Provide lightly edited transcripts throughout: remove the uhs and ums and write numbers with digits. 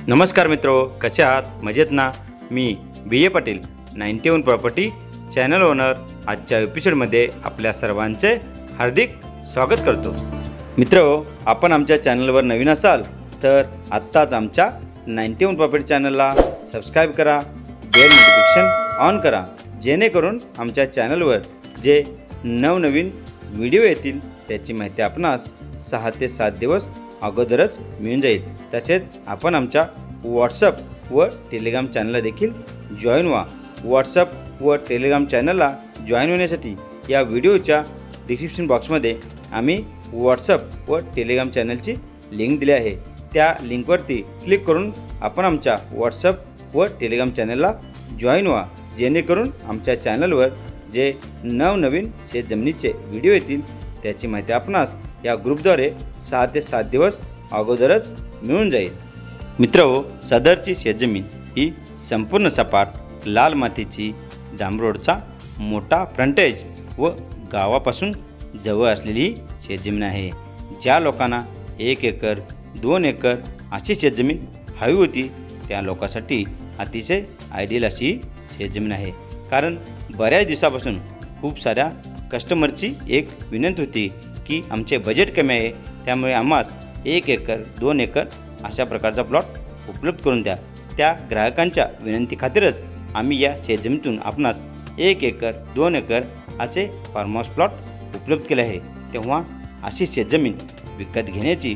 नमस्कार मित्रो, कसे आहात? मजेत ना? मी बी ए पाटील 91 प्रॉपर्टी चॅनल ओनर आजच्या एपिसोडमध्ये आपल्या सर्वांचे हार्दिक स्वागत करतो। मित्रो, आपण आमच्या चॅनलवर नवीन असाल तर आत्ताच आमच्या 91 प्रॉपर्टी चॅनलला सबस्क्राईब करा, बेल नोटिफिकेशन ऑन करा, जेणेकरून आमच्या चॅनलवर जे नवनवीन व्हिडिओ येतील त्याची माहिती आपणास 6 ते 7 दिवस अगोदरच मिळून जाईल। तसेच आपण आमच्या व्हॉट्सअप व टेलिग्राम चॅनलला देखील जॉईन व्हा। व्हॉट्सअप व टेलिग्राम चॅनलला जॉईन होण्यासाठी या व्हिडिओच्या डिस्क्रिप्शन बॉक्समध्ये आम्ही व्हॉट्सअप व टेलिग्राम चॅनलची लिंक दिली आहे। त्या लिंकवरती क्लिक करून आपण आमच्या व्हॉट्सअप व टेलिग्राम चॅनलला जॉईन व्हा, जेणेकरून आमच्या चॅनलवर जे नवनवीन शेतजमिनीचे व्हिडिओ येतील त्याची माहिती आपणास या ग्रुपद्वारे 6 ते 7 दिवस अगोदरच मिळून जाईल। मित्रहो, सदरची शेतजमीन ही संपूर्ण सपाट लाल मातीची डांबरोडचा मोठा फ्रंटेज व गावापासून जवळ असलेली शेतजमीन आहे। ज्या लोकांना 1 एकर 2 एकर अशी शेतजमीन हवी होती त्या लोकांसाठी अतिशय आयडियल अशी शेतजमीन आहे। कारण बऱ्याच दिवसापासून खूप साऱ्या कस्टमरची एक विनंती होती की आमचे बजेट कमी आहे, त्यामुळे आम्हास 1 एकर 2 एकर अशा प्रकारचा प्लॉट उपलब्ध करून द्या। त्या ग्राहकांच्या विनंती खातीरच आम्ही या शेतजमीनीतून आपणास 1 एकर 2 एकर असे फार्म हाऊस प्लॉट उपलब्ध केले आहे। तेव्हा अशी शेतजमीन विकत घेण्याची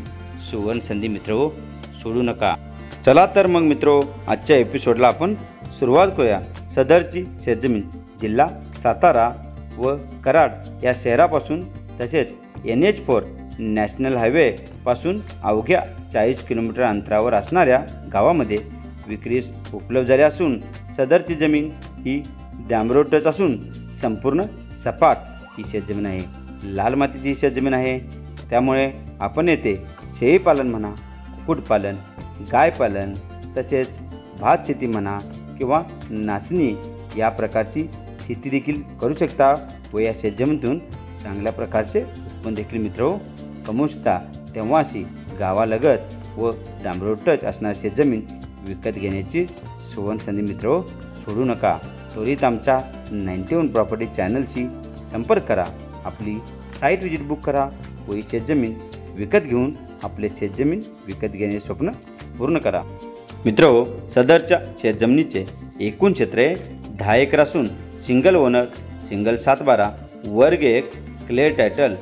सुवर्ण संधी मित्रो सोडू नका। चला तर मग मित्रो, आजच्या एपिसोडला आपण सुरुवात करूया। सदरची शेतजमीन जिल्हा सातारा व कराड या शहरापासून तसेच NH4 नॅशनल हायवेपासून अवघ्या 40 किलोमीटर अंतरावर असणाऱ्या गावामध्ये विक्रीस उपलब्ध झाली असून सदरची जमीन ही डांबरोड टच असून संपूर्ण सपाट ही शेतजमीन आहे। लाल मातीची ही शेतजमीन आहे, त्यामुळे आपण येथे शेळीपालन म्हणा, कुक्कुटपालन, गायपालन तसेच भात शेती म्हणा किंवा नाचणी या प्रकारची शेती देखील करू शकता व या शेतजमीनीतून चांगल्या प्रकारचे उत्पन्न देखील मित्र कमवू शकता। तेव्हा अशी गावालगत व डांबरोड टच असणारी शेतजमीन विकत घेण्याची सुवर्ण संधी मित्र सोडू नका। त्वरित आमच्या 91 प्रॉपर्टी चॅनलशी संपर्क करा, आपली साईट व्हिजिट बुक करा व ही शेतजमीन विकत घेऊन आपले शेतजमीन विकत घेण्याचे स्वप्न पूर्ण करा। मित्रो, सदरच्या शेतजमिनीचे एकूण क्षेत्र 10 एकर असून सिंगल ओनर, सिंगल 7/12, वर्ग 1, क्लिअर टायटल,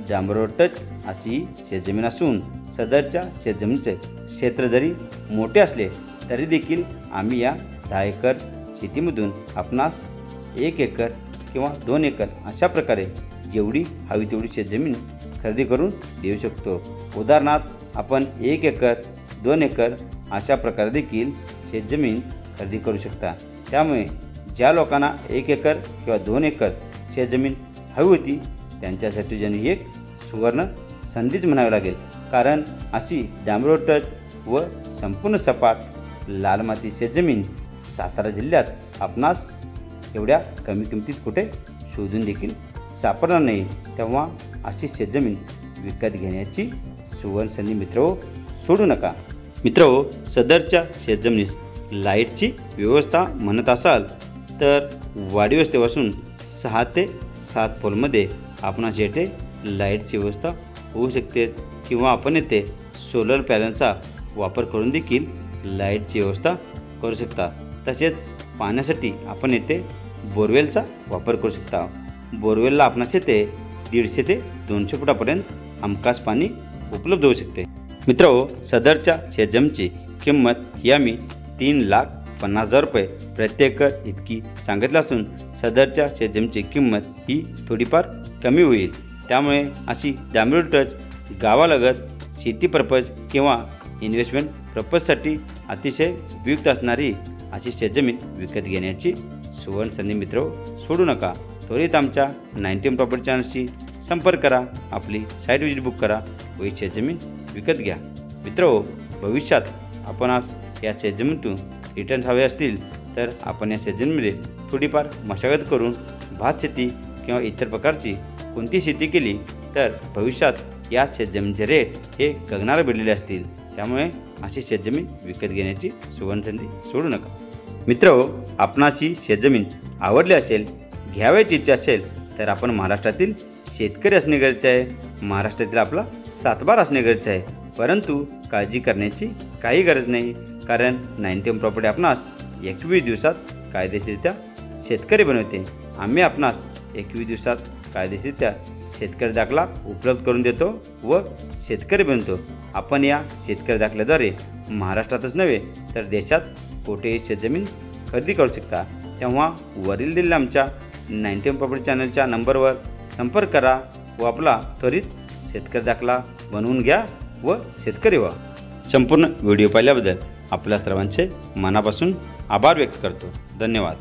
डांबरोड टच अशी शेतजमीन असून सदरच्या शेतजमिनीचे क्षेत्र जरी मोठे असले तरी देखील आम्ही या 10 एकर शेतीमधून आपणास 1 एकर किंवा 2 एकर अशा प्रकारे जेवढी हवी तेवढी शेतजमीन खरेदी करून देऊ शकतो। उदाहरणार्थ आपण 1 एकर 2 एकर अशा प्रकारे देखील शेतजमीन खरेदी करू शकता। त्यामुळे ज्या लोकांना 1 एकर किंवा 2 एकर शेतजमीन हवी होती त्यांच्यासाठी ही एक सुवर्ण संधीच म्हणावी लागेल। कारण अशी डांबरोड टच व संपूर्ण सपाट लाल माती शेतजमीन सातारा जिल्ह्यात आपणास एवढ्या कमी किमतीत कुठे शोधून देखील सापडणार नाही। तेव्हा अशी शेतजमीन विकत घेण्याची सुवर्ण संधी मित्रो सोडू नका। मित्रो, सदरच्या शेतजमिनीस लाईटची व्यवस्था म्हणत असाल तर वाडी वस्तीपासून 6 ते 7 पोलमध्ये आपणास येथे लाईटची व्यवस्था होऊ शकते किंवा आपण येथे सोलर पॅनलचा वापर करून देखील लाईटची व्यवस्था करू शकता। तसेच पाण्यासाठी आपण येथे बोरवेलचा वापर करू शकता। बोरवेलला आपणास येथे 150 ते 200 फुटापर्यंत हमखास पाणी उपलब्ध होऊ शकते। मित्रो, सदरच्या शेतजमीनीची किंमत ही आम्ही 3,50,000 रुपये प्रति एकर इतकी सांगितली असून सदरच्या शेतजमीनीची किंमत ही थोडीफार कमी होईल। त्यामुळे अशी डांबरोड टच गावालगत शेती पर्पज किंवा इन्व्हेस्टमेंट पर्पजसाठी अतिशय उपयुक्त असणारी अशी शेतजमीन विकत घेण्याची सुवर्ण संधी मित्र सोडू नका। त्वरित आमच्या 91 प्रॉपर्टी चॅनलशी संपर्क करा, आपली साईट व्हिजिट बुक करा व ही शेतजमीन विकत घ्या। मित्रो, भविष्यात आपणास या शेतजमीनीतून रिटर्न्स हवे असतील तर आपण या शेतजमीनीमध्ये थोडीफार मशागत करून भात शेती किंवा इतर प्रकारची कोणती शेती केली तर भविष्यात या शेतजमिनीचे रेट हे गगनाला भिडलेले असतील। त्यामुळे अशी शेतजमीन विकत घेण्याची सुवर्णसंधी सोडू नका. मित्रहो, आपणास ही शेतजमीन आवडली असेल, घ्यावयाची इच्छा असेल तर आपण महाराष्ट्रातील शेतकरी असणे गरजेचे आहे. महाराष्ट्रातील आपला सातबार असणे गरजेचे आहे. परंतु काळजी करण्याची काही गरज नाही, कारण 91 प्रॉपर्टी आपणास 21 दिवसात कायदेशीररित्या शेतकरी बनवते. आम्ही आपणास 21 दिवसात कायदेशीररित्या शेतकरी दाखला उपलब्ध करून देतो व शेतकरी बनतो. आपण या शेतकरी दाखल्याद्वारे महाराष्ट्रातच नव्हे तर देशात कोठेही शेतजमीन खरेदी करू शकता. तेव्हा वरील दिलेल्या आमच्या 91 प्रॉपर्टी चॅनलच्या नंबरवर संपर्क करा व आपला त्वरित शेतकरी दाखला बनवून घ्या व शेतकरी व्हा. संपूर्ण व्हिडिओ पाहिल्याबद्दल आपल्या सर्वांचे मनापासून आभार व्यक्त करतो. धन्यवाद.